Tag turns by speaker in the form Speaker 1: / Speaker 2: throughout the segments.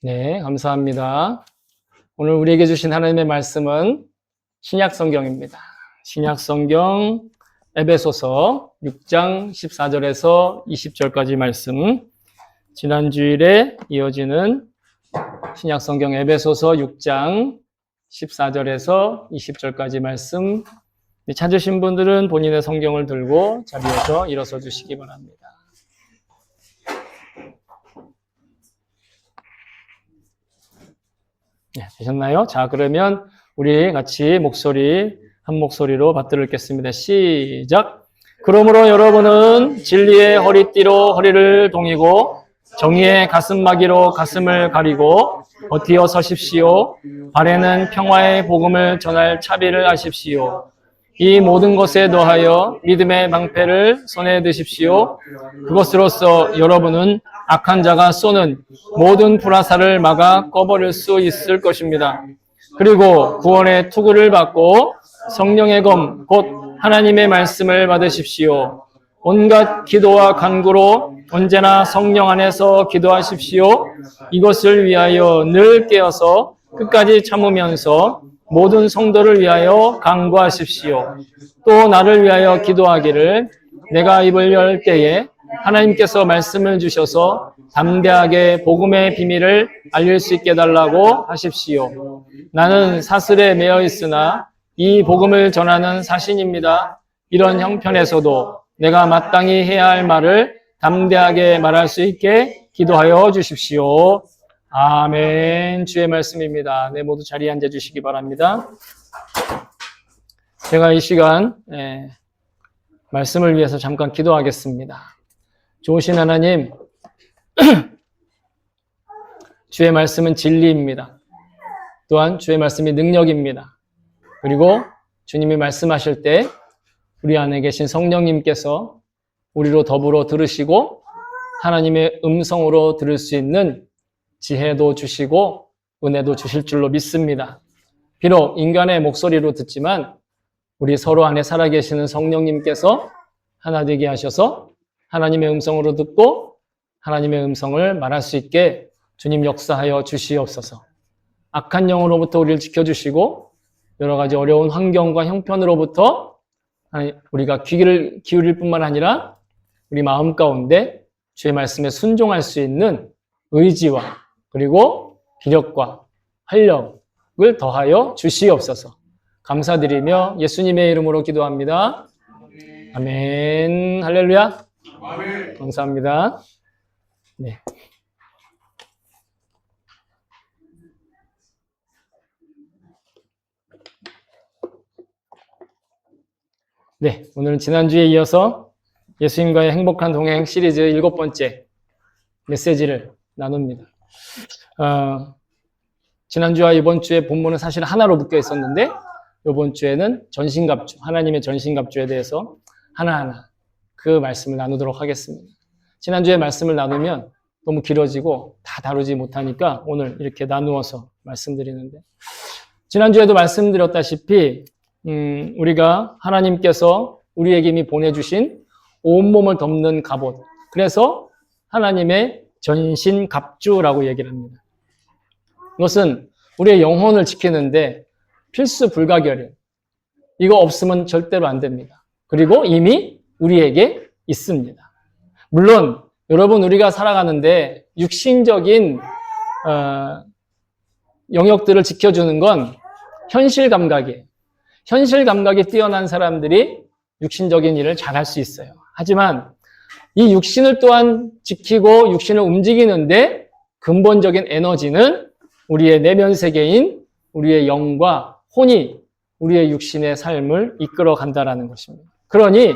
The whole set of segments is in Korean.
Speaker 1: 네, 감사합니다. 오늘 우리에게 주신 하나님의 말씀은 신약 성경입니다. 신약 성경 에베소서 6장 14절에서 20절까지 말씀. 지난 주일에 이어지는 신약 성경 에베소서 6장 14절에서 20절까지 말씀. 찾으신 분들은 본인의 성경을 들고 자리에서 일어서 주시기 바랍니다. 네, 되셨나요? 자, 그러면 우리 같이 한 목소리로 받들어 읽겠습니다. 시작! 그러므로 여러분은 진리의 허리띠로 허리를 동이고 정의의 가슴막이로 가슴을 가리고 버티어 서십시오. 발에는 평화의 복음을 전할 차비를 하십시오. 이 모든 것에 더하여 믿음의 방패를 손에 드십시오. 그것으로써 여러분은 악한 자가 쏘는 모든 불화살을 막아 꺼버릴 수 있을 것입니다. 그리고 구원의 투구를 받고 성령의 검, 곧 하나님의 말씀을 받으십시오. 온갖 기도와 간구로 언제나 성령 안에서 기도하십시오. 이것을 위하여 늘 깨어서 끝까지 참으면서 모든 성도를 위하여 간구하십시오. 또 나를 위하여 기도하기를 내가 입을 열 때에 하나님께서 말씀을 주셔서 담대하게 복음의 비밀을 알릴 수 있게 해달라고 하십시오. 나는 사슬에 매여 있으나 이 복음을 전하는 사신입니다. 이런 형편에서도 내가 마땅히 해야 할 말을 담대하게 말할 수 있게 기도하여 주십시오. 아멘. 주의 말씀입니다. 네, 모두 자리에 앉아 주시기 바랍니다. 제가 이 시간 말씀을 위해서 잠깐 기도하겠습니다. 좋으신 하나님, 주의 말씀은 진리입니다. 또한 주의 말씀이 능력입니다. 그리고 주님이 말씀하실 때 우리 안에 계신 성령님께서 우리로 더불어 들으시고 하나님의 음성으로 들을 수 있는 지혜도 주시고 은혜도 주실 줄로 믿습니다. 비록 인간의 목소리로 듣지만 우리 서로 안에 살아계시는 성령님께서 하나 되게 하셔서 하나님의 음성으로 듣고 하나님의 음성을 말할 수 있게 주님 역사하여 주시옵소서. 악한 영으로부터 우리를 지켜주시고 여러 가지 어려운 환경과 형편으로부터 우리가 귀를 기울일 뿐만 아니라 우리 마음 가운데 주의 말씀에 순종할 수 있는 의지와 그리고 기력과 활력을 더하여 주시옵소서. 감사드리며 예수님의 이름으로 기도합니다. 아멘. 할렐루야. 아멘. 감사합니다. 네. 네, 오늘은 지난주에 이어서 예수님과의 행복한 동행 시리즈 7번째 메시지를 나눕니다. 지난주와 이번 주에 본문은 사실 하나로 묶여 있었는데 이번 주에는 전신갑주, 하나님의 전신갑주에 대해서 하나하나 그 말씀을 나누도록 하겠습니다. 지난주에 말씀을 나누면 너무 길어지고 다 다루지 못하니까 오늘 이렇게 나누어서 말씀드리는데 지난주에도 말씀드렸다시피 우리가 하나님께서 우리에게 이미 보내주신 온몸을 덮는 갑옷, 그래서 하나님의 전신갑주라고 얘기를 합니다. 이것은 우리의 영혼을 지키는데 필수 불가결이에요. 이거 없으면 절대로 안 됩니다. 그리고 이미 우리에게 있습니다. 물론 여러분, 우리가 살아가는데 육신적인 영역들을 지켜주는 건 현실 감각이에요. 현실 감각이 뛰어난 사람들이 육신적인 일을 잘할 수 있어요. 하지만 이 육신을 또한 지키고 육신을 움직이는데 근본적인 에너지는 우리의 내면 세계인 우리의 영과 혼이 우리의 육신의 삶을 이끌어 간다라는 것입니다. 그러니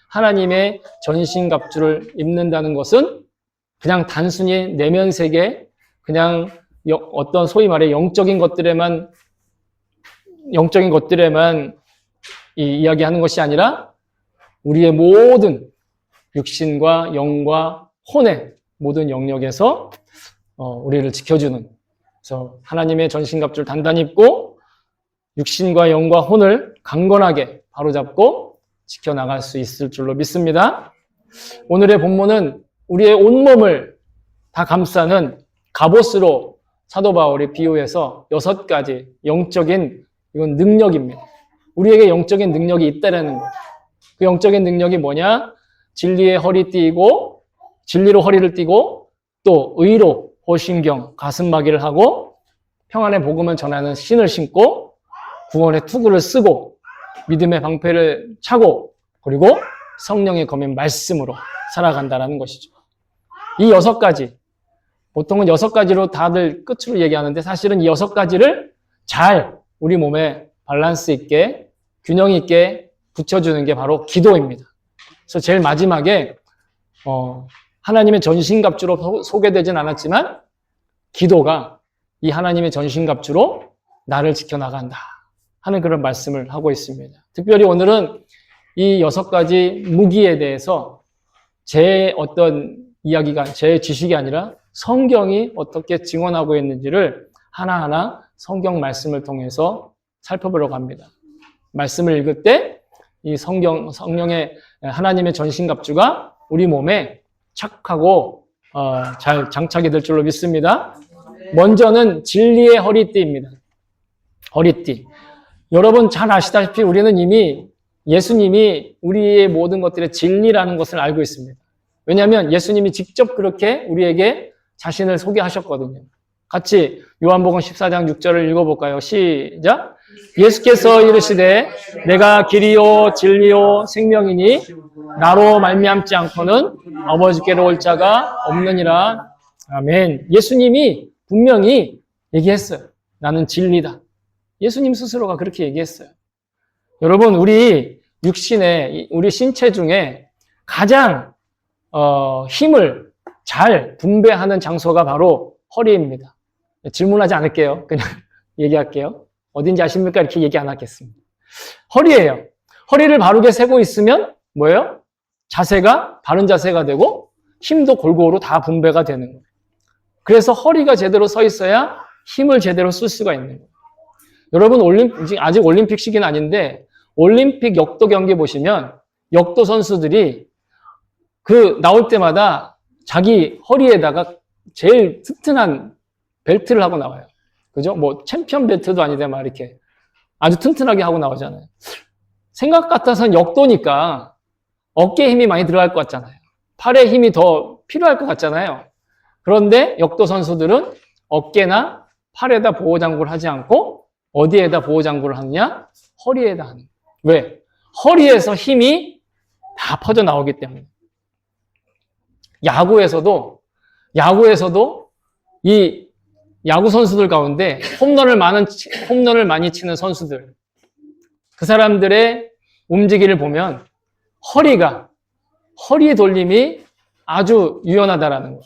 Speaker 1: 하나님의 전신갑주를 입는다는 것은 그냥 단순히 내면 세계, 그냥 어떤 소위 말해 영적인 것들에만 이야기하는 것이 아니라 우리의 모든 육신과 영과 혼의 모든 영역에서 우리를 지켜주는, 그래서 하나님의 전신갑주를 단단히 입고 육신과 영과 혼을 강건하게 바로잡고 지켜나갈 수 있을 줄로 믿습니다. 오늘의 본문은 우리의 온몸을 다 감싸는 갑옷으로 사도 바울이 비유해서 6가지 영적인 이건 능력입니다. 우리에게 영적인 능력이 있다라는 거예요. 그 영적인 능력이 뭐냐? 진리의 허리 띠고 진리로 허리를 띠고 또 의로 호심경 가슴마개를 하고 평안의 복음을 전하는 신을 신고 구원의 투구를 쓰고 믿음의 방패를 차고 그리고 성령의 검인 말씀으로 살아간다는 것이죠. 이 6가지 보통은 6가지로 다들 끝으로 얘기하는데 사실은 이 6가지를 잘 우리 몸에 밸런스 있게 균형 있게 붙여주는 게 바로 기도입니다. 그래서 제일 마지막에 하나님의 전신갑주로 소개되진 않았지만 기도가 이 하나님의 전신갑주로 나를 지켜나간다 하는 그런 말씀을 하고 있습니다. 특별히 오늘은 이 6가지 무기에 대해서 제 어떤 이야기가 제 지식이 아니라 성경이 어떻게 증언하고 있는지를 하나하나 성경 말씀을 통해서 살펴보려고 합니다. 말씀을 읽을 때 이 성령의 하나님의 전신갑주가 우리 몸에 착하고 잘 장착이 될 줄로 믿습니다. 먼저는 진리의 허리띠입니다. 허리띠. 여러분 잘 아시다시피 우리는 이미 예수님이 우리의 모든 것들의 진리라는 것을 알고 있습니다. 왜냐하면 예수님이 직접 그렇게 우리에게 자신을 소개하셨거든요. 같이 요한복음 14장 6절을 읽어볼까요? 시작! 예수께서 이르시되 내가 길이요 진리요 생명이니 나로 말미암지 않고는 아버지께로 올 자가 없느니라. 아멘. 예수님이 분명히 얘기했어요. 나는 진리다. 예수님 스스로가 그렇게 얘기했어요. 여러분 우리 육신의 우리 신체 중에 가장 힘을 잘 분배하는 장소가 바로 허리입니다. 질문하지 않을게요. 그냥 얘기할게요. 어딘지 아십니까? 이렇게 얘기 안 하겠습니다. 허리예요. 허리를 바르게 세고 있으면 뭐예요? 자세가 바른 자세가 되고 힘도 골고루 다 분배가 되는 거예요. 그래서 허리가 제대로 서 있어야 힘을 제대로 쓸 수가 있는 거예요. 여러분 아직 올림픽 시기는 아닌데 올림픽 역도 경기 보시면 역도 선수들이 나올 때마다 자기 허리에다가 제일 튼튼한 벨트를 하고 나와요. 그죠? 뭐 챔피언 벨트도 아닌데 막 이렇게 아주 튼튼하게 하고 나오잖아요. 생각 같아서는 역도니까 어깨에 힘이 많이 들어갈 것 같잖아요. 팔에 힘이 더 필요할 것 같잖아요. 그런데 역도 선수들은 어깨나 팔에다 보호장구를 하지 않고 어디에다 보호장구를 하느냐? 허리에다 하는 거예요. 왜? 허리에서 힘이 다 퍼져 나오기 때문에. 야구에서도 이 야구 선수들 가운데 홈런을 많이 치는 선수들, 그 사람들의 움직임을 보면 허리의 돌림이 아주 유연하다라는 거예요.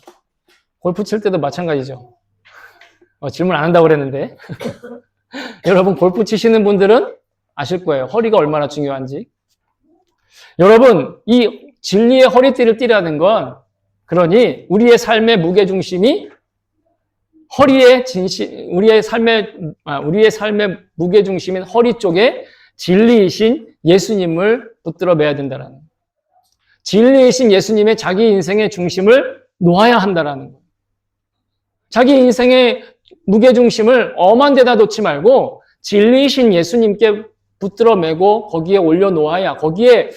Speaker 1: 골프 칠 때도 마찬가지죠. 질문 안 한다고 그랬는데. 여러분 골프 치시는 분들은 아실 거예요. 허리가 얼마나 중요한지. 여러분 이 진리의 허리띠를 띠라는 건 그러니 우리의 삶의 무게중심이 우리의 삶의 무게중심인 허리 쪽에 진리이신 예수님을 붙들어 매야 된다는 거예요. 진리이신 예수님의 자기 인생의 중심을 놓아야 한다는 거예요. 자기 인생의 무게중심을 엄한 데다 놓지 말고 진리이신 예수님께 붙들어 매고 거기에 올려놓아야, 거기에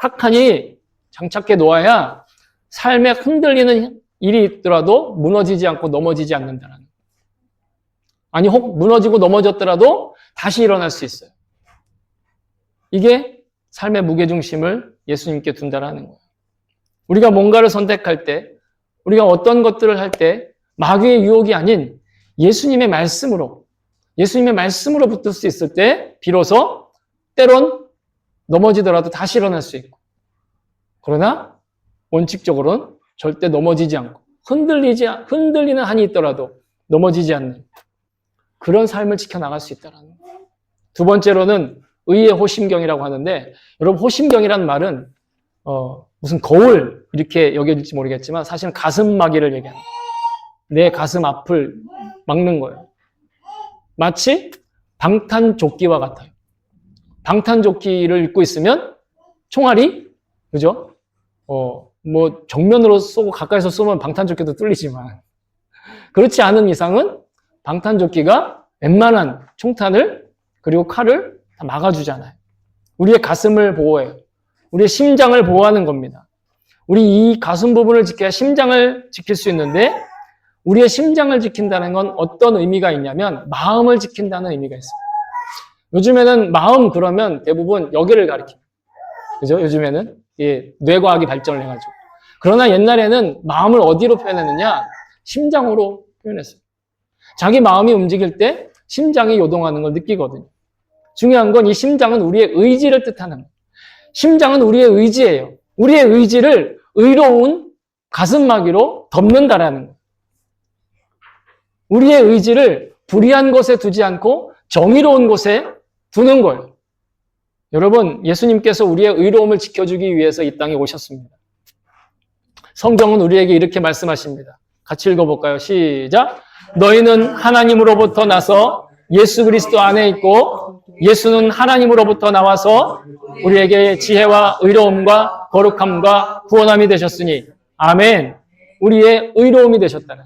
Speaker 1: 탁하니 장착해 놓아야 삶에 흔들리는 일이 있더라도 무너지지 않고 넘어지지 않는다는 거예요. 아니 혹 무너지고 넘어졌더라도 다시 일어날 수 있어요. 이게 삶의 무게중심을 예수님께 둔다라는 거예요. 우리가 뭔가를 선택할 때, 우리가 어떤 것들을 할 때 마귀의 유혹이 아닌 예수님의 말씀으로 붙들 수 있을 때 비로소 때론 넘어지더라도 다시 일어날 수 있고, 그러나 원칙적으로는 절대 넘어지지 않고 흔들리는 한이 있더라도 넘어지지 않는 그런 삶을 지켜나갈 수 있다는 거예요. 두 번째로는 의의 호심경이라고 하는데, 여러분 호심경이라는 말은 무슨 거울 이렇게 여겨질지 모르겠지만 사실은 가슴막이를 얘기하는 거예요. 내 가슴 앞을 막는 거예요. 마치 방탄조끼와 같아요. 방탄조끼를 입고 있으면 총알이, 그죠? 뭐 정면으로 쏘고 가까이서 쏘면 방탄조끼도 뚫리지만 그렇지 않은 이상은 방탄조끼가 웬만한 총탄을 그리고 칼을 다 막아주잖아요. 우리의 가슴을 보호해요. 우리의 심장을 보호하는 겁니다. 우리 이 가슴 부분을 지켜야 심장을 지킬 수 있는데 우리의 심장을 지킨다는 건 어떤 의미가 있냐면 마음을 지킨다는 의미가 있어요. 요즘에는 마음 그러면 대부분 여기를 가리킵니다. 그죠? 요즘에는 뇌과학이 발전을 해가지고. 그러나 옛날에는 마음을 어디로 표현했느냐? 심장으로 표현했어요. 자기 마음이 움직일 때 심장이 요동하는 걸 느끼거든요. 중요한 건 이 심장은 우리의 의지를 뜻하는 거예요. 심장은 우리의 의지예요. 우리의 의지를 의로운 가슴막이로 덮는다라는 거예요. 우리의 의지를 불의한 곳에 두지 않고 정의로운 곳에 두는 거예요. 여러분, 예수님께서 우리의 의로움을 지켜주기 위해서 이 땅에 오셨습니다. 성경은 우리에게 이렇게 말씀하십니다. 같이 읽어볼까요? 시작! 너희는 하나님으로부터 나서 예수 그리스도 안에 있고 예수는 하나님으로부터 나와서 우리에게 지혜와 의로움과 거룩함과 구원함이 되셨으니 아멘. 우리의 의로움이 되셨다는.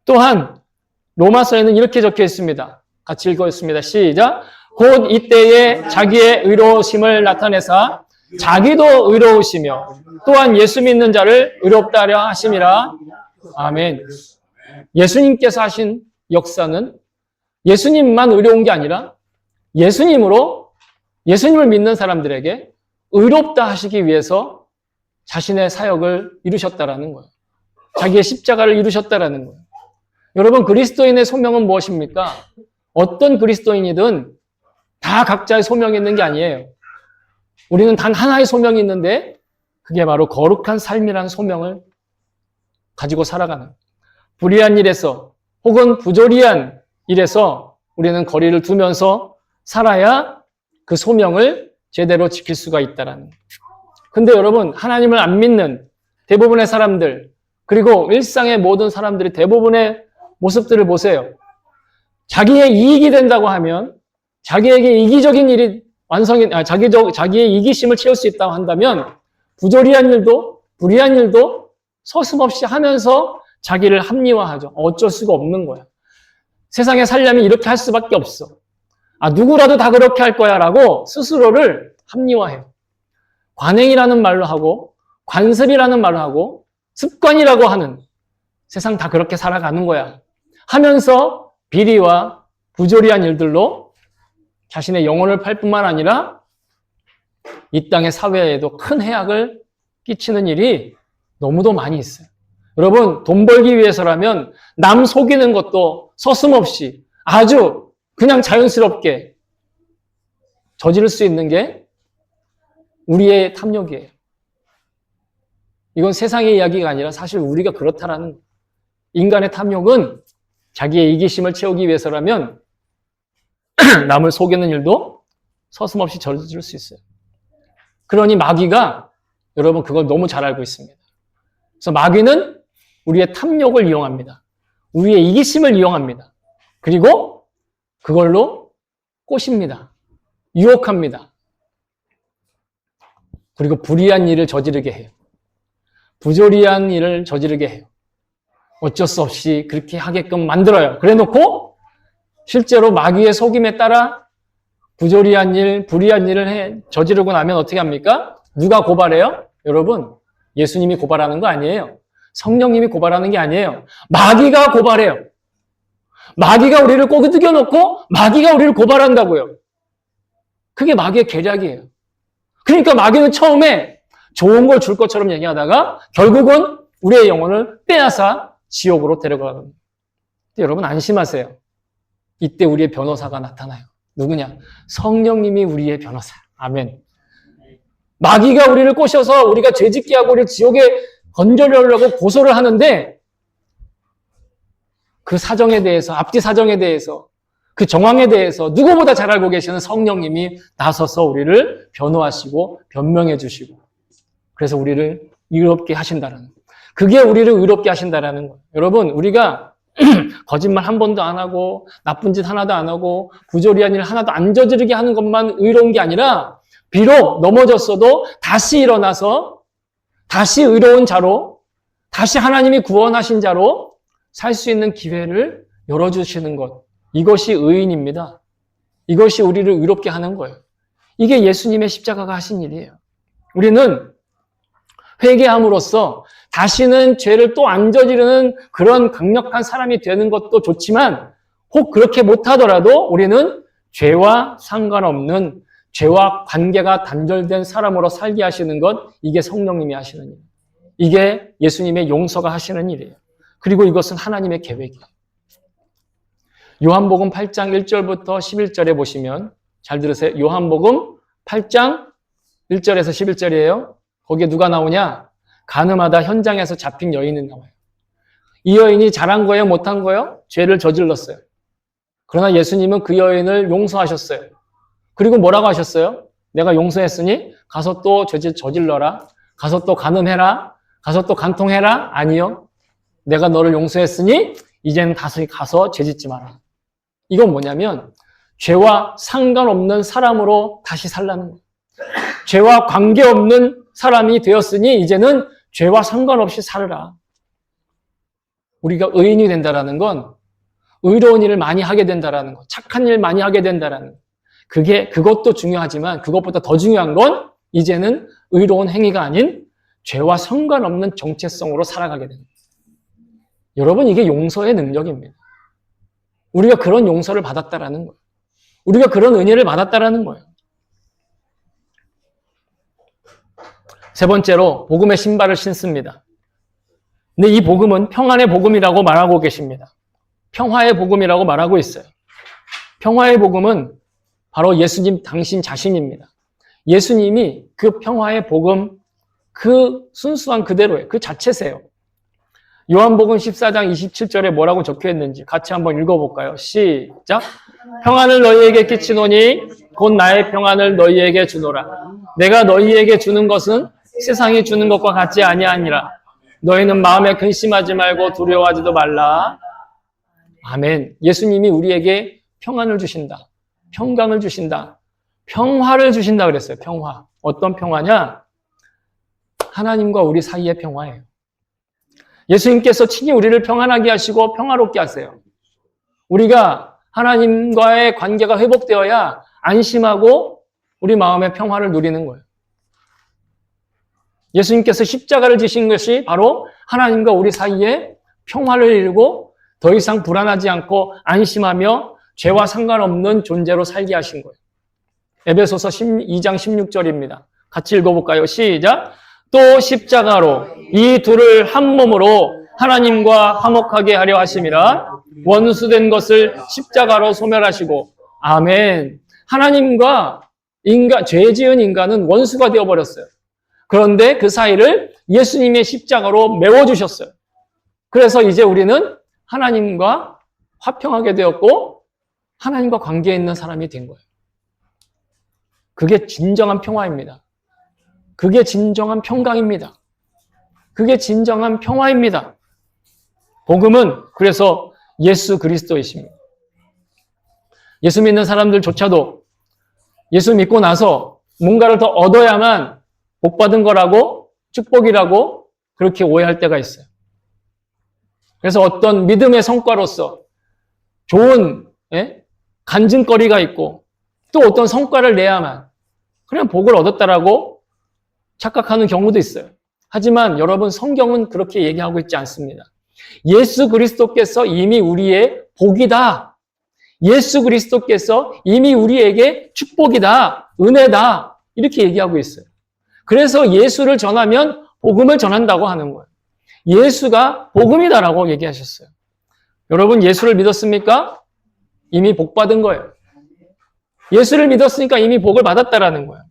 Speaker 1: 또한 로마서에는 이렇게 적혀 있습니다. 같이 읽겠습니다. 시작. 곧 이때에 자기의 의로우심을 나타내사 자기도 의로우시며 또한 예수 믿는 자를 의롭다 하려 하심이라. 아멘. 예수님께서 하신 역사는 예수님만 의로운 게 아니라 예수님으로 예수님을 믿는 사람들에게 의롭다 하시기 위해서 자신의 사역을 이루셨다라는 거예요. 자기의 십자가를 이루셨다라는 거예요. 여러분, 그리스도인의 소명은 무엇입니까? 어떤 그리스도인이든 다 각자의 소명이 있는 게 아니에요. 우리는 단 하나의 소명이 있는데 그게 바로 거룩한 삶이라는 소명을 가지고 살아가는, 불의한 일에서 혹은 부조리한 일에서 우리는 거리를 두면서 살아야 그 소명을 제대로 지킬 수가 있다라는. 근데 여러분, 하나님을 안 믿는 대부분의 사람들, 그리고 일상의 모든 사람들이 대부분의 모습들을 보세요. 자기의 이익이 된다고 하면, 자기에게 이기적인 일이 자기의 이기심을 채울 수 있다고 한다면 부조리한 일도 불의한 일도 서슴없이 하면서 자기를 합리화하죠. 어쩔 수가 없는 거야. 세상에 살려면 이렇게 할 수밖에 없어. 누구라도 다 그렇게 할 거야 라고 스스로를 합리화해요. 관행이라는 말로 하고 관습이라는 말을 하고 습관이라고 하는, 세상 다 그렇게 살아가는 거야 하면서 비리와 부조리한 일들로 자신의 영혼을 팔 뿐만 아니라 이 땅의 사회에도 큰 해악을 끼치는 일이 너무도 많이 있어요. 여러분, 돈 벌기 위해서라면 남 속이는 것도 서슴없이 아주 그냥 자연스럽게 저지를 수 있는 게 우리의 탐욕이에요. 이건 세상의 이야기가 아니라 사실 우리가 그렇다라는 거예요. 인간의 탐욕은 자기의 이기심을 채우기 위해서라면 남을 속이는 일도 서슴없이 저질 수 있어요. 그러니 마귀가, 여러분 그걸 너무 잘 알고 있습니다. 그래서 마귀는 우리의 탐욕을 이용합니다. 우리의 이기심을 이용합니다. 그리고 그걸로 꼬십니다. 유혹합니다. 그리고 불의한 일을 저지르게 해요. 부조리한 일을 저지르게 해요. 어쩔 수 없이 그렇게 하게끔 만들어요. 그래 놓고 실제로 마귀의 속임에 따라 부조리한 일, 불의한 일을 저지르고 나면 어떻게 합니까? 누가 고발해요? 여러분, 예수님이 고발하는 거 아니에요. 성령님이 고발하는 게 아니에요. 마귀가 고발해요. 마귀가 우리를 꼬드겨 놓고 마귀가 우리를 고발한다고요. 그게 마귀의 계략이에요. 그러니까 마귀는 처음에 좋은 걸 줄 것처럼 얘기하다가 결국은 우리의 영혼을 빼앗아 지옥으로 데려가거든요. 여러분 안심하세요. 이때 우리의 변호사가 나타나요. 누구냐? 성령님이 우리의 변호사. 아멘. 마귀가 우리를 꼬셔서 우리가 죄짓게 하고 우리를 지옥에 건져려고 고소를 하는데 그 사정에 대해서, 앞뒤 사정에 대해서, 그 정황에 대해서 누구보다 잘 알고 계시는 성령님이 나서서 우리를 변호하시고 변명해 주시고, 그래서 우리를 의롭게 하신다는, 그게 우리를 의롭게 하신다라는 거예요. 여러분, 우리가 거짓말 한 번도 안 하고 나쁜 짓 하나도 안 하고 부조리한 일 하나도 안 저지르게 하는 것만 의로운 게 아니라 비록 넘어졌어도 다시 일어나서 다시 의로운 자로, 다시 하나님이 구원하신 자로 살 수 있는 기회를 열어주시는 것, 이것이 의인입니다. 이것이 우리를 의롭게 하는 거예요. 이게 예수님의 십자가가 하신 일이에요. 우리는 회개함으로써 다시는 죄를 또 안 저지르는 그런 강력한 사람이 되는 것도 좋지만 혹 그렇게 못하더라도 우리는 죄와 상관없는 죄와 관계가 단절된 사람으로 살게 하시는 것, 이게 성령님이 하시는 일. 이게 예수님의 용서가 하시는 일이에요. 그리고 이것은 하나님의 계획이에요. 요한복음 8장 1절부터 11절에 보시면 잘 들으세요. 요한복음 8장 1절에서 11절이에요. 거기에 누가 나오냐? 가늠하다 현장에서 잡힌 여인이 나와요. 이 여인이 잘한 거예요? 못한 거예요? 죄를 저질렀어요. 그러나 예수님은 그 여인을 용서하셨어요. 그리고 뭐라고 하셨어요? 내가 용서했으니 가서 또 죄 저질러라. 가서 또 간음해라. 가서 또 간통해라. 아니요. 내가 너를 용서했으니 이제는 다시 가서 죄 짓지 마라. 이건 뭐냐면 죄와 상관없는 사람으로 다시 살라는 거예요. 죄와 관계없는 사람이 되었으니 이제는 죄와 상관없이 살아라. 우리가 의인이 된다라는 건 의로운 일을 많이 하게 된다라는 거, 착한 일 많이 하게 된다라는 거. 그것도 중요하지만 그것보다 더 중요한 건 이제는 의로운 행위가 아닌 죄와 상관없는 정체성으로 살아가게 됩니다. 여러분, 이게 용서의 능력입니다. 우리가 그런 용서를 받았다라는 거예요. 우리가 그런 은혜를 받았다라는 거예요. 세 번째로 복음의 신발을 신습니다. 근데 이 복음은 평안의 복음이라고 말하고 계십니다. 평화의 복음이라고 말하고 있어요. 평화의 복음은 바로 예수님 당신 자신입니다. 예수님이 그 평화의 복음, 그 순수한 그대로예요. 그 자체세요. 요한복음 14장 27절에 뭐라고 적혀 있는지 같이 한번 읽어볼까요? 시작. 평안을 너희에게 끼치노니 곧 나의 평안을 너희에게 주노라. 내가 너희에게 주는 것은 세상이 주는 것과 같지 아니하니라. 너희는 마음에 근심하지 말고 두려워하지도 말라. 아멘. 예수님이 우리에게 평안을 주신다. 평강을 주신다. 평화를 주신다 그랬어요. 평화. 어떤 평화냐? 하나님과 우리 사이의 평화예요. 예수님께서 친히 우리를 평안하게 하시고 평화롭게 하세요. 우리가 하나님과의 관계가 회복되어야 안심하고 우리 마음의 평화를 누리는 거예요. 예수님께서 십자가를 지신 것이 바로 하나님과 우리 사이에 평화를 이루고 더 이상 불안하지 않고 안심하며 죄와 상관없는 존재로 살게 하신 거예요. 에베소서 2장 16절입니다. 같이 읽어볼까요? 시작. 또 십자가로 이 둘을 한 몸으로 하나님과 화목하게 하려 하심이라. 원수된 것을 십자가로 소멸하시고. 아멘. 하나님과 죄 지은 인간은 원수가 되어버렸어요. 그런데 그 사이를 예수님의 십자가로 메워주셨어요. 그래서 이제 우리는 하나님과 화평하게 되었고 하나님과 관계에 있는 사람이 된 거예요. 그게 진정한 평화입니다. 그게 진정한 평강입니다. 그게 진정한 평화입니다. 복음은 그래서 예수 그리스도이십니다. 예수 믿는 사람들조차도 예수 믿고 나서 뭔가를 더 얻어야만 복받은 거라고 축복이라고 그렇게 오해할 때가 있어요. 그래서 어떤 믿음의 성과로서 좋은 간증거리가 있고 또 어떤 성과를 내야만 그냥 복을 얻었다라고 착각하는 경우도 있어요. 하지만 여러분, 성경은 그렇게 얘기하고 있지 않습니다. 예수 그리스도께서 이미 우리의 복이다. 예수 그리스도께서 이미 우리에게 축복이다. 은혜다. 이렇게 얘기하고 있어요. 그래서 예수를 전하면 복음을 전한다고 하는 거예요. 예수가 복음이다라고 얘기하셨어요. 여러분, 예수를 믿었습니까? 이미 복 받은 거예요. 예수를 믿었으니까 이미 복을 받았다라는 거예요.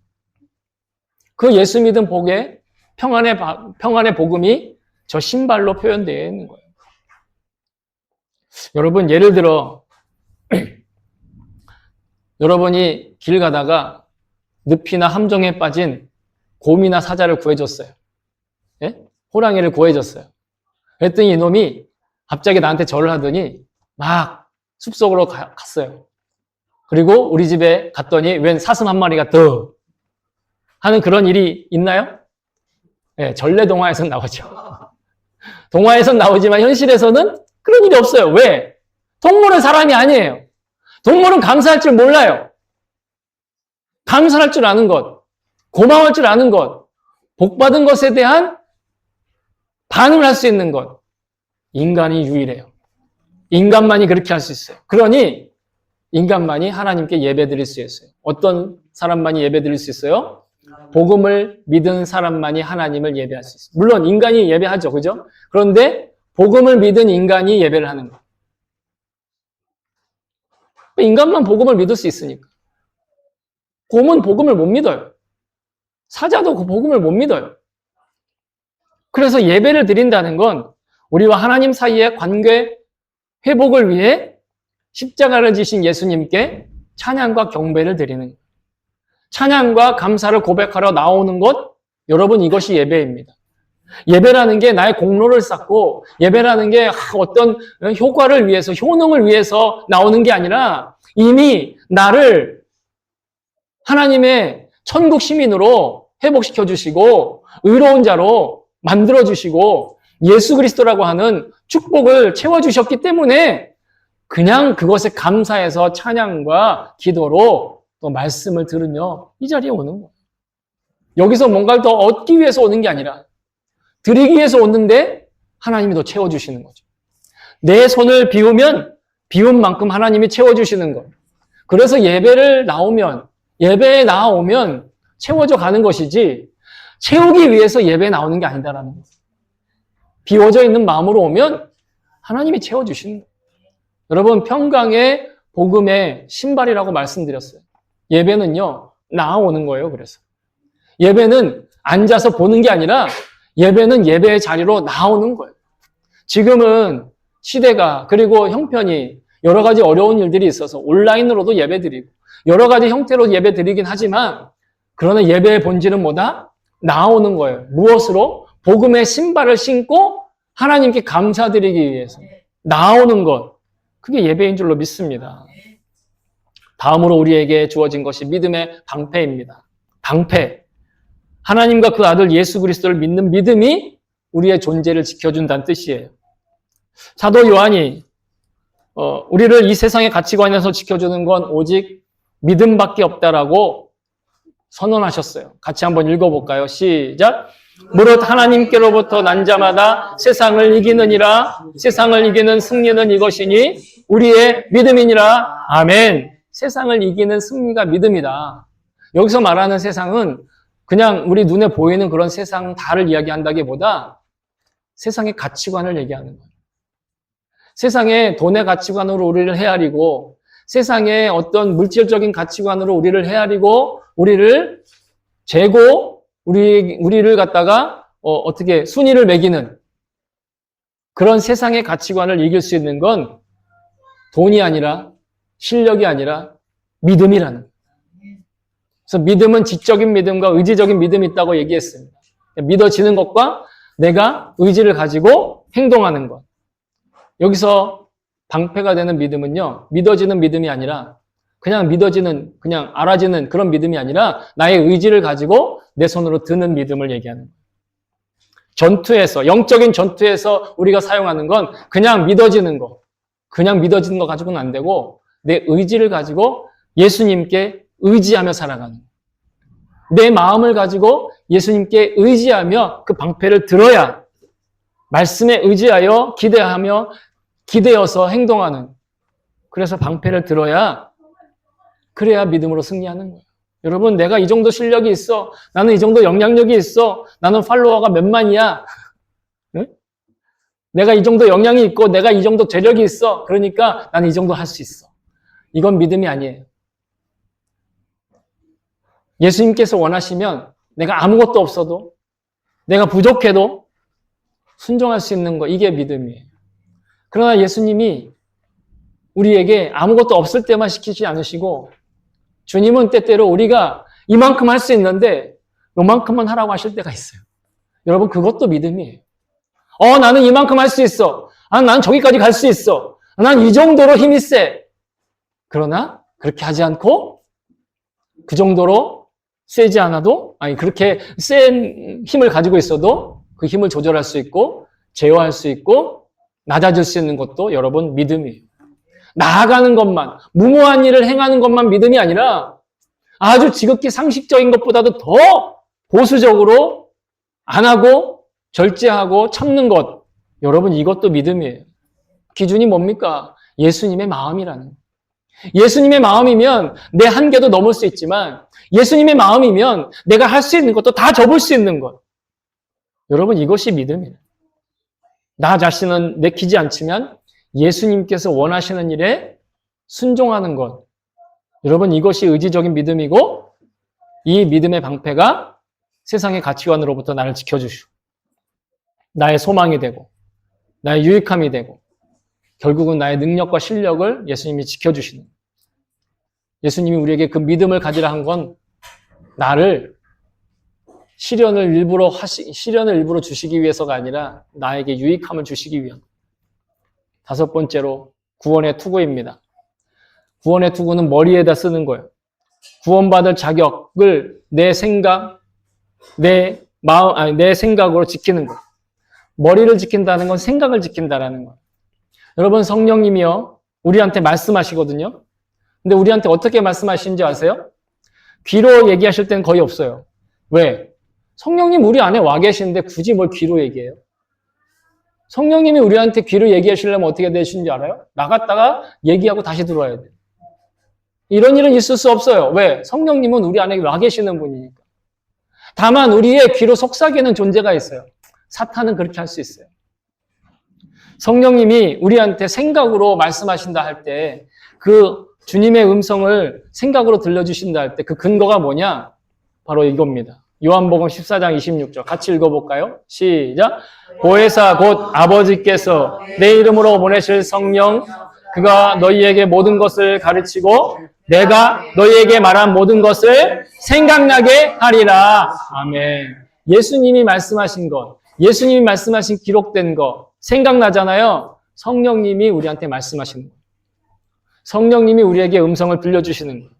Speaker 1: 그 예수 믿은 복에 평안의 복음이 저 신발로 표현되어 있는 거예요. 여러분, 예를 들어 여러분이 길 가다가 늪이나 함정에 빠진 곰이나 사자를 구해줬어요. 예? 호랑이를 구해줬어요. 그랬더니 이놈이 갑자기 나한테 절을 하더니 막 숲속으로 갔어요. 그리고 우리 집에 갔더니 웬 사슴 한 마리가 더 하는 그런 일이 있나요? 네, 전래 동화에서는 나오죠. 동화에서는 나오지만 현실에서는 그런 일이 없어요. 왜? 동물은 사람이 아니에요. 동물은 감사할 줄 몰라요. 감사할 줄 아는 것, 고마워할 줄 아는 것, 복받은 것에 대한 반응을 할 수 있는 것. 인간이 유일해요. 인간만이 그렇게 할 수 있어요. 그러니 인간만이 하나님께 예배드릴 수 있어요. 어떤 사람만이 예배드릴 수 있어요? 복음을 믿은 사람만이 하나님을 예배할 수 있어요. 물론 인간이 예배하죠. 그죠? 그런데 복음을 믿은 인간이 예배를 하는 거예요. 인간만 복음을 믿을 수 있으니까. 곰은 복음을 못 믿어요. 사자도 그 복음을 못 믿어요. 그래서 예배를 드린다는 건 우리와 하나님 사이의 관계 회복을 위해 십자가를 지신 예수님께 찬양과 경배를 드리는 거예요. 찬양과 감사를 고백하러 나오는 것, 여러분 이것이 예배입니다. 예배라는 게 나의 공로를 쌓고 예배라는 게 어떤 효과를 위해서, 효능을 위해서 나오는 게 아니라 이미 나를 하나님의 천국 시민으로 회복시켜 주시고 의로운 자로 만들어 주시고 예수 그리스도라고 하는 축복을 채워 주셨기 때문에 그냥 그것에 감사해서 찬양과 기도로 또 말씀을 들으며 이 자리에 오는 거예요. 여기서 뭔가를 더 얻기 위해서 오는 게 아니라 드리기 위해서 오는데 하나님이 더 채워주시는 거죠. 내 손을 비우면 비운 만큼 하나님이 채워주시는 거예요. 그래서 예배에 나오면 채워져 가는 것이지 채우기 위해서 예배에 나오는 게 아니다라는 거예요. 비워져 있는 마음으로 오면 하나님이 채워주시는 거예요. 여러분 평강의 복음의 신발이라고 말씀드렸어요. 예배는요 나아오는 거예요. 그래서 예배는 앉아서 보는 게 아니라 예배는 예배의 자리로 나오는 거예요. 지금은 시대가 그리고 형편이 여러 가지 어려운 일들이 있어서 온라인으로도 예배드리고 여러 가지 형태로 예배드리긴 하지만 그러나 예배의 본질은 뭐다? 나오는 거예요. 무엇으로? 복음의 신발을 신고 하나님께 감사드리기 위해서 나오는 것. 그게 예배인 줄로 믿습니다. 다음으로 우리에게 주어진 것이 믿음의 방패입니다. 방패. 하나님과 그 아들 예수 그리스도를 믿는 믿음이 우리의 존재를 지켜준다는 뜻이에요. 사도 요한이 우리를 이 세상의 가치관에서 지켜주는 건 오직 믿음밖에 없다라고 선언하셨어요. 같이 한번 읽어볼까요? 시작. 무릇 하나님께로부터 난 자마다 세상을 이기느니라. 세상을 이기는 승리는 이것이니 우리의 믿음이니라. 아멘. 세상을 이기는 승리가 믿음이다. 여기서 말하는 세상은 그냥 우리 눈에 보이는 그런 세상 다를 이야기한다기보다 세상의 가치관을 얘기하는 거예요. 세상의 돈의 가치관으로 우리를 헤아리고 세상의 어떤 물질적인 가치관으로 우리를 헤아리고 우리를 재고 우리를 갖다가 어떻게 순위를 매기는 그런 세상의 가치관을 이길 수 있는 건 돈이 아니라 실력이 아니라 믿음이라는 거예요. 그래서 믿음은 지적인 믿음과 의지적인 믿음이 있다고 얘기했습니다. 믿어지는 것과 내가 의지를 가지고 행동하는 것. 여기서 방패가 되는 믿음은요, 믿어지는 믿음이 아니라 그냥 믿어지는, 그냥 알아지는 그런 믿음이 아니라 나의 의지를 가지고 내 손으로 드는 믿음을 얘기하는 거예요. 전투에서, 영적인 전투에서 우리가 사용하는 건 그냥 믿어지는 거. 그냥 믿어지는 거 가지고는 안 되고 내 의지를 가지고 예수님께 의지하며 살아가는 거예요. 내 마음을 가지고 예수님께 의지하며 그 방패를 들어야 말씀에 의지하여 기대어서 행동하는 그래서 방패를 들어야 그래야 믿음으로 승리하는 거예요. 여러분 내가 이 정도 실력이 있어. 나는 이 정도 영향력이 있어. 나는 팔로워가 몇만이야. 응? 내가 이 정도 영향이 있고 내가 이 정도 재력이 있어. 그러니까 나는 이 정도 할 수 있어. 이건 믿음이 아니에요. 예수님께서 원하시면 내가 아무것도 없어도 내가 부족해도 순종할 수 있는 거 이게 믿음이에요. 그러나 예수님이 우리에게 아무것도 없을 때만 시키지 않으시고 주님은 때때로 우리가 이만큼 할 수 있는데 요만큼만 하라고 하실 때가 있어요. 여러분 그것도 믿음이에요. 나는 이만큼 할 수 있어. 난 저기까지 갈 수 있어. 난 이 정도로 힘이 세. 그러나 그렇게 하지 않고 그 정도로 세지 않아도 그렇게 센 힘을 가지고 있어도 그 힘을 조절할 수 있고 제어할 수 있고 낮아질 수 있는 것도 여러분 믿음이에요. 나아가는 것만, 무모한 일을 행하는 것만 믿음이 아니라 아주 지극히 상식적인 것보다도 더 보수적으로 안 하고 절제하고 참는 것. 여러분, 이것도 믿음이에요. 기준이 뭡니까? 예수님의 마음이라는 거예요. 예수님의 마음이면 내 한계도 넘을 수 있지만 예수님의 마음이면 내가 할 수 있는 것도 다 접을 수 있는 것. 여러분, 이것이 믿음이에요. 나 자신은 내키지 않지만 예수님께서 원하시는 일에 순종하는 것. 여러분, 이것이 의지적인 믿음이고 이 믿음의 방패가 세상의 가치관으로부터 나를 지켜주시고 나의 소망이 되고 나의 유익함이 되고 결국은 나의 능력과 실력을 예수님이 지켜주시는 거예요. 예수님이 우리에게 그 믿음을 가지라 한 건 나를 시련을 일부러 주시기 위해서가 아니라 나에게 유익함을 주시기 위한. 다섯 번째로 구원의 투구입니다. 구원의 투구는 머리에다 쓰는 거예요. 구원받을 자격을 내 생각, 내 생각으로 지키는 거예요. 머리를 지킨다는 건 생각을 지킨다라는 거예요. 여러분, 성령님이요, 우리한테 말씀하시거든요. 근데 우리한테 어떻게 말씀하시는지 아세요? 귀로 얘기하실 때는 거의 없어요. 왜? 성령님 우리 안에 와 계시는데 굳이 뭘 귀로 얘기해요? 성령님이 우리한테 귀로 얘기하시려면 어떻게 되시는지 알아요? 나갔다가 얘기하고 다시 들어와야 돼요. 이런 일은 있을 수 없어요. 왜? 성령님은 우리 안에 와 계시는 분이니까. 다만 우리의 귀로 속삭이는 존재가 있어요. 사탄은 그렇게 할 수 있어요. 성령님이 우리한테 생각으로 말씀하신다 할 때 그 주님의 음성을 생각으로 들려주신다 할 때 그 근거가 뭐냐? 바로 이겁니다. 요한복음 14장 26절 같이 읽어볼까요? 시작. 보혜사 곧 아버지께서 내 이름으로 보내실 성령 그가 너희에게 모든 것을 가르치고 내가 너희에게 말한 모든 것을 생각나게 하리라. 아멘. 예수님이 말씀하신 것, 예수님이 말씀하신 기록된 것 생각나잖아요. 성령님이 우리한테 말씀하시는 거예요. 성령님이 우리에게 음성을 들려주시는 거예요.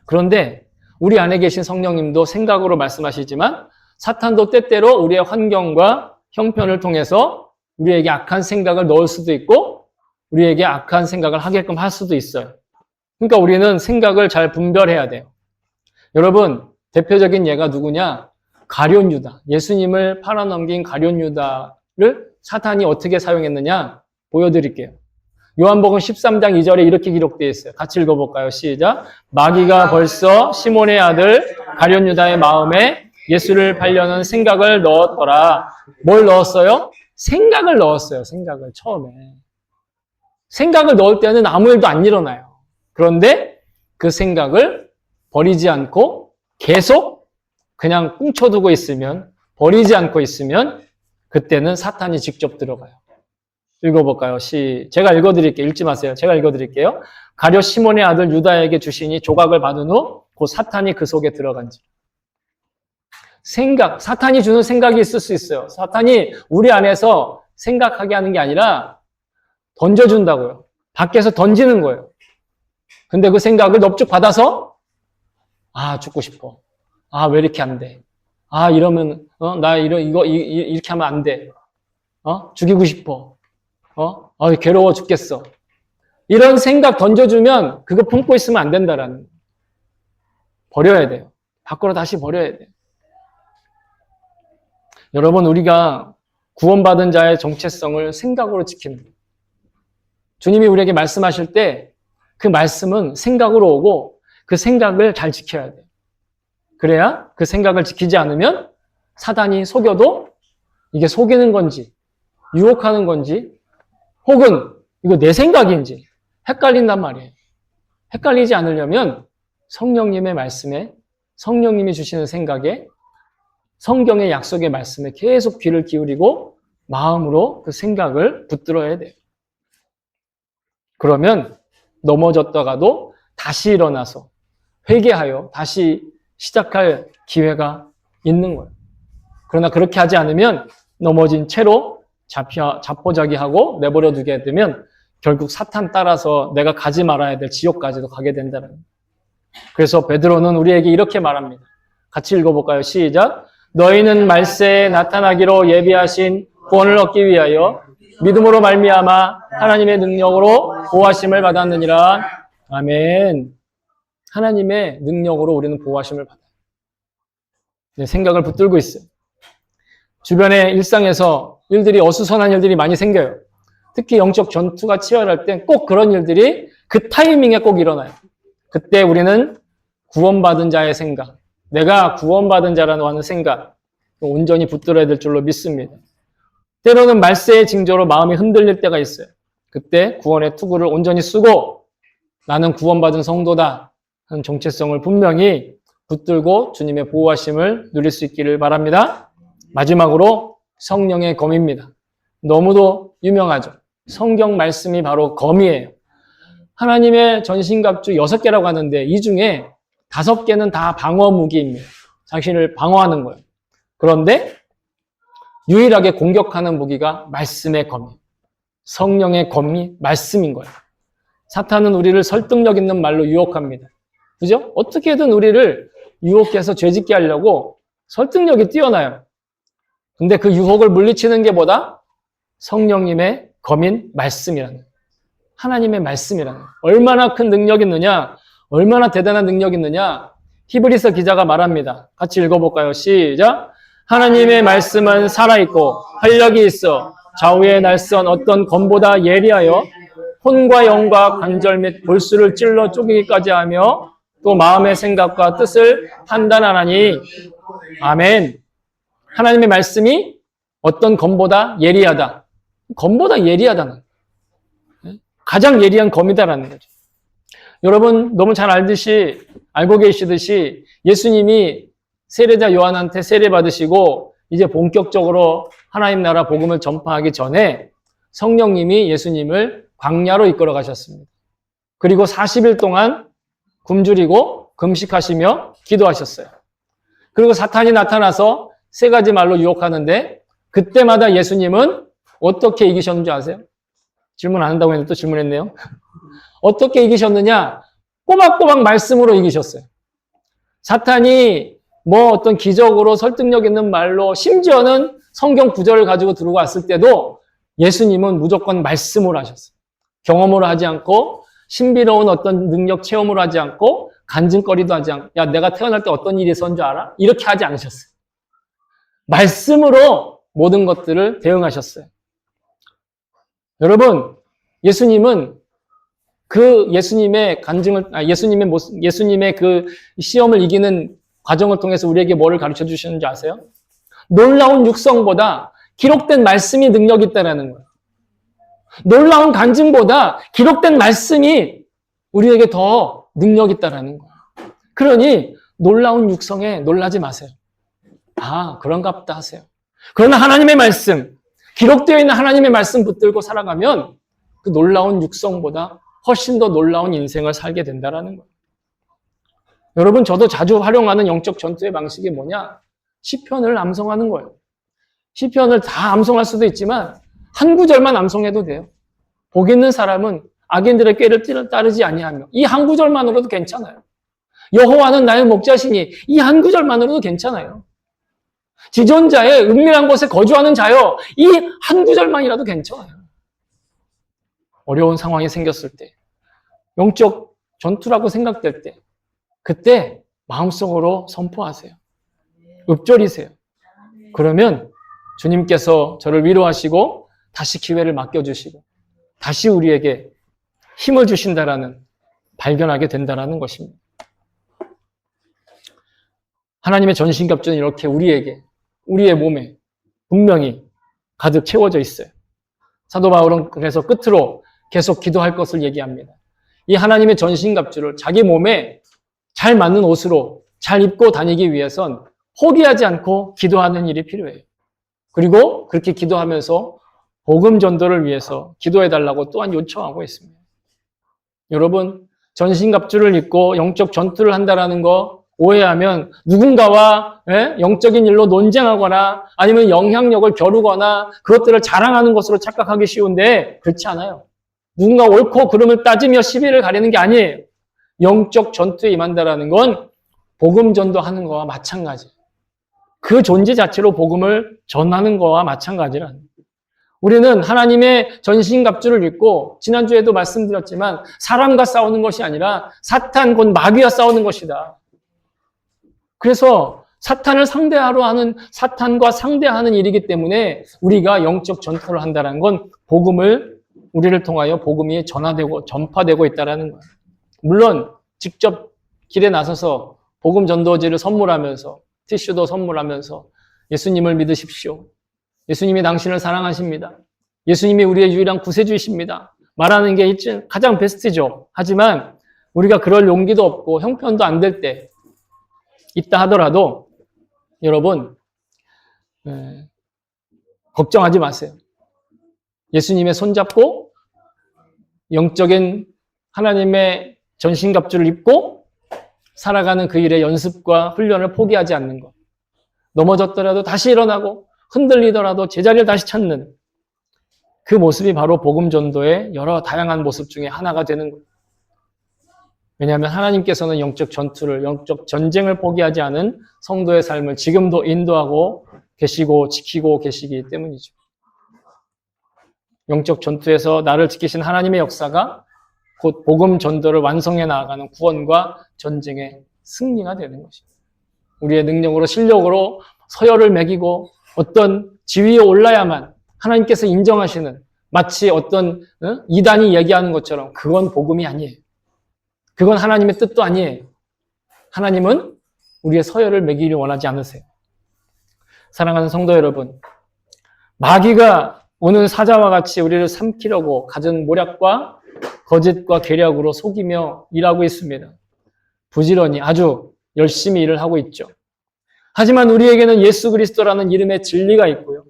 Speaker 1: 그런데 우리 안에 계신 성령님도 생각으로 말씀하시지만 사탄도 때때로 우리의 환경과 형편을 통해서 우리에게 악한 생각을 넣을 수도 있고 우리에게 악한 생각을 하게끔 할 수도 있어요. 그러니까 우리는 생각을 잘 분별해야 돼요. 여러분, 대표적인 예가 누구냐? 가룟 유다. 예수님을 팔아넘긴 가룟 유다를 사탄이 어떻게 사용했느냐? 보여드릴게요. 요한복음 13장 2절에 이렇게 기록되어 있어요. 같이 읽어볼까요? 시작. 마귀가 벌써 시몬의 아들 가룟 유다의 마음에 예수를 팔려는 생각을 넣었더라. 뭘 넣었어요? 생각을 넣었어요. 생각을 처음에. 생각을 넣을 때는 아무 일도 안 일어나요. 그런데 그 생각을 버리지 않고 계속 그냥 꽁쳐두고 있으면, 버리지 않고 있으면 그때는 사탄이 직접 들어가요. 읽어볼까요? 제가 읽어드릴게요. 읽지 마세요. 제가 읽어드릴게요. 가룟 시몬의 아들 유다에게 주시니 조각을 받은 후 곧 사탄이 그 속에 들어간지. 생각, 사탄이 주는 생각이 있을 수 있어요. 사탄이 우리 안에서 생각하게 하는 게 아니라 던져준다고요. 밖에서 던지는 거예요. 근데 그 생각을 넙죽 받아서 죽고 싶어. 왜 이렇게 안 돼? 이러면 이렇게 하면 안 돼. 죽이고 싶어. 괴로워 죽겠어. 이런 생각 던져주면 그거 품고 있으면 안 된다라는 거예요. 버려야 돼요. 밖으로 다시 버려야 돼요. 여러분, 우리가 구원받은 자의 정체성을 생각으로 지키는 거예요. 주님이 우리에게 말씀하실 때 그 말씀은 생각으로 오고 그 생각을 잘 지켜야 돼요. 그래야 그 생각을 지키지 않으면 사단이 속여도 이게 속이는 건지 유혹하는 건지 혹은 이거 내 생각인지 헷갈린단 말이에요. 헷갈리지 않으려면 성령님의 말씀에, 성령님이 주시는 생각에, 성경의 약속의 말씀에 계속 귀를 기울이고 마음으로 그 생각을 붙들어야 돼요. 그러면 넘어졌다가도 다시 일어나서 회개하여 다시 시작할 기회가 있는 거예요. 그러나 그렇게 하지 않으면 넘어진 채로 자포자기하고 내버려 두게 되면 결국 사탄 따라서 내가 가지 말아야 될 지옥까지도 가게 된다는 거예요. 그래서 베드로는 우리에게 이렇게 말합니다. 같이 읽어볼까요? 시작. 너희는 말세에 나타나기로 예비하신 구원을 얻기 위하여 믿음으로 말미암아 하나님의 능력으로 보호하심을 받았느니라. 아멘. 하나님의 능력으로 우리는 보호하심을 받아요. 네, 생각을 붙들고 있어요. 주변의 일상에서 일들이 어수선한 일들이 많이 생겨요. 특히 영적 전투가 치열할 때 꼭 그런 일들이 그 타이밍에 꼭 일어나요. 그때 우리는 구원받은 자의 생각, 내가 구원받은 자라는 하는 생각 온전히 붙들어야 될 줄로 믿습니다. 때로는 말세의 징조로 마음이 흔들릴 때가 있어요. 그때 구원의 투구를 온전히 쓰고 나는 구원받은 성도다 하는 정체성을 분명히 붙들고 주님의 보호하심을 누릴 수 있기를 바랍니다. 마지막으로 성령의 검입니다. 너무도 유명하죠. 성경 말씀이 바로 검이에요. 하나님의 전신갑주 6개라고 하는데 이 중에 5개는 다 방어 무기입니다. 자신을 방어하는 거예요. 그런데 유일하게 공격하는 무기가 말씀의 검이에요. 성령의 검이 말씀인 거예요. 사탄은 우리를 설득력 있는 말로 유혹합니다. 그죠? 어떻게든 우리를 유혹해서 죄짓게 하려고 설득력이 뛰어나요. 근데 그 유혹을 물리치는 게 뭐다? 성령님의 검인 말씀이라는 거예요. 하나님의 말씀이라는 거예요. 얼마나 큰 능력이 있느냐? 얼마나 대단한 능력이 있느냐? 히브리서 기자가 말합니다. 같이 읽어볼까요? 시작! 하나님의 말씀은 살아있고 활력이 있어 좌우의 날선 어떤 검보다 예리하여 혼과 영과 관절 및 골수를 찔러 쪼개기까지 하며 또 마음의 생각과 뜻을 판단하나니 아멘. 하나님의 말씀이 어떤 검보다 예리하다. 검보다 예리하다는 가장 예리한 검이다라는 거죠. 여러분 너무 잘 알고 계시듯이 예수님이 세례자 요한한테 세례 받으시고 이제 본격적으로 하나님 나라 복음을 전파하기 전에 성령님이 예수님을 광야로 이끌어 가셨습니다. 그리고 40일 동안 굶주리고 금식하시며 기도하셨어요. 그리고 사탄이 나타나서 3가지 말로 유혹하는데 그때마다 예수님은 어떻게 이기셨는지 아세요? 질문 안 한다고 했는데 또 질문했네요. 어떻게 이기셨느냐? 꼬박꼬박 말씀으로 이기셨어요. 사탄이 뭐 어떤 기적으로 설득력 있는 말로 심지어는 성경 구절을 가지고 들어왔을 때도 예수님은 무조건 말씀으로 하셨어요. 경험으로 하지 않고 신비로운 어떤 능력 체험으로 하지 않고 간증거리도 하지 않고 야 내가 태어날 때 어떤 일이 있었는 줄 알아? 이렇게 하지 않으셨어요. 말씀으로 모든 것들을 대응하셨어요. 여러분 예수님은 그 예수님의 예수님의 그 시험을 이기는 과정을 통해서 우리에게 뭐를 가르쳐 주시는지 아세요? 놀라운 육성보다 기록된 말씀이 능력이 있다라는 거예요. 놀라운 간증보다 기록된 말씀이 우리에게 더 능력이 있다라는 거예요. 그러니 놀라운 육성에 놀라지 마세요. 아, 그런가 보다 하세요. 그러나 하나님의 말씀, 기록되어 있는 하나님의 말씀 붙들고 살아가면 그 놀라운 육성보다 훨씬 더 놀라운 인생을 살게 된다라는 거예요. 여러분, 저도 자주 활용하는 영적 전투의 방식이 뭐냐? 시편을 암송하는 거예요. 시편을 다 암송할 수도 있지만 한 구절만 암송해도 돼요. 복 있는 사람은 악인들의 꾀를 따르지 아니하며 이 한 구절만으로도 괜찮아요. 여호와는 나의 목자시니 이 한 구절만으로도 괜찮아요. 지존자의 은밀한 곳에 거주하는 자여 이 한 구절만이라도 괜찮아요. 어려운 상황이 생겼을 때, 영적 전투라고 생각될 때 그때 마음속으로 선포하세요. 읊조리세요. 그러면 주님께서 저를 위로하시고 다시 기회를 맡겨주시고 다시 우리에게 힘을 주신다라는 발견하게 된다라는 것입니다. 하나님의 전신갑주는 이렇게 우리의 몸에 분명히 가득 채워져 있어요. 사도 바울은 그래서 끝으로 계속 기도할 것을 얘기합니다. 이 하나님의 전신갑주를 자기 몸에 잘 맞는 옷으로 잘 입고 다니기 위해선 포기하지 않고 기도하는 일이 필요해요. 그리고 그렇게 기도하면서 복음 전도를 위해서 기도해달라고 또한 요청하고 있습니다. 여러분, 전신갑주를 입고 영적 전투를 한다는 거 오해하면 누군가와 영적인 일로 논쟁하거나 아니면 영향력을 겨루거나 그것들을 자랑하는 것으로 착각하기 쉬운데 그렇지 않아요. 누군가 옳고 그름을 따지며 시비를 가리는 게 아니에요. 영적 전투에 임한다는 건 복음 전도하는 거와 마찬가지예요. 그 존재 자체로 복음을 전하는 거와 마찬가지라는 거예요. 우리는 하나님의 전신갑주를 입고 지난주에도 말씀드렸지만 사람과 싸우는 것이 아니라 사탄 곧 마귀와 싸우는 것이다. 그래서 사탄을 상대하러 하는 사탄과 상대하는 일이기 때문에 우리가 영적 전투를 한다는 건 복음을 우리를 통하여 복음이 전화되고 전파되고 있다는 거예요. 물론 직접 길에 나서서 복음 전도지를 선물하면서 티슈도 선물하면서 예수님을 믿으십시오. 예수님이 당신을 사랑하십니다. 예수님이 우리의 유일한 구세주이십니다. 말하는 게 가장 베스트죠. 하지만 우리가 그럴 용기도 없고 형편도 안 될 때 있다 하더라도 여러분 걱정하지 마세요. 예수님의 손잡고 영적인 하나님의 전신갑주를 입고 살아가는 그 일의 연습과 훈련을 포기하지 않는 것. 넘어졌더라도 다시 일어나고 흔들리더라도 제자리를 다시 찾는 그 모습이 바로 복음 전도의 여러 다양한 모습 중에 하나가 되는 거예요. 왜냐하면 하나님께서는 영적 전투를, 영적 전쟁을 포기하지 않은 성도의 삶을 지금도 인도하고 계시고 지키고 계시기 때문이죠. 영적 전투에서 나를 지키신 하나님의 역사가 곧 복음 전도를 완성해 나아가는 구원과 전쟁의 승리가 되는 것입니다. 우리의 능력으로 실력으로 서열을 매기고 어떤 지위에 올라야만 하나님께서 인정하시는 마치 어떤 이단이 얘기하는 것처럼 그건 복음이 아니에요. 그건 하나님의 뜻도 아니에요. 하나님은 우리의 서열을 매기를 원하지 않으세요. 사랑하는 성도 여러분, 마귀가 오는 사자와 같이 우리를 삼키려고 갖은 모략과 거짓과 계략으로 속이며 일하고 있습니다. 부지런히 아주 열심히 일을 하고 있죠. 하지만 우리에게는 예수 그리스도라는 이름의 진리가 있고요.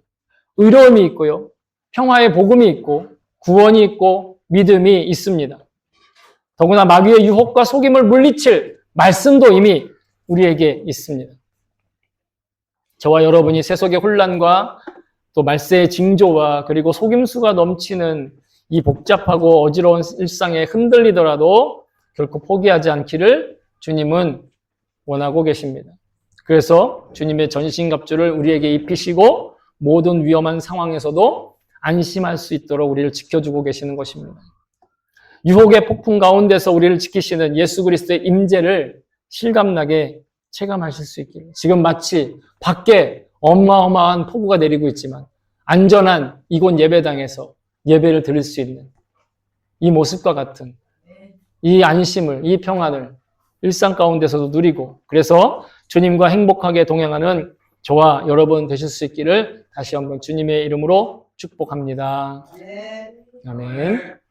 Speaker 1: 의로움이 있고요. 평화의 복음이 있고 구원이 있고 믿음이 있습니다. 더구나 마귀의 유혹과 속임을 물리칠 말씀도 이미 우리에게 있습니다. 저와 여러분이 세속의 혼란과 또 말세의 징조와 그리고 속임수가 넘치는 이 복잡하고 어지러운 일상에 흔들리더라도 결코 포기하지 않기를 주님은 원하고 계십니다. 그래서 주님의 전신갑주를 우리에게 입히시고 모든 위험한 상황에서도 안심할 수 있도록 우리를 지켜주고 계시는 것입니다. 유혹의 폭풍 가운데서 우리를 지키시는 예수 그리스도의 임재를 실감나게 체감하실 수 있기를. 지금 마치 밖에 어마어마한 폭우가 내리고 있지만 안전한 이곳 예배당에서 예배를 드릴 수 있는 이 모습과 같은 이 안심을, 이 평안을 일상 가운데서도 누리고 그래서 주님과 행복하게 동행하는 저와 여러분 되실 수 있기를 다시 한번 주님의 이름으로 축복합니다. 아멘.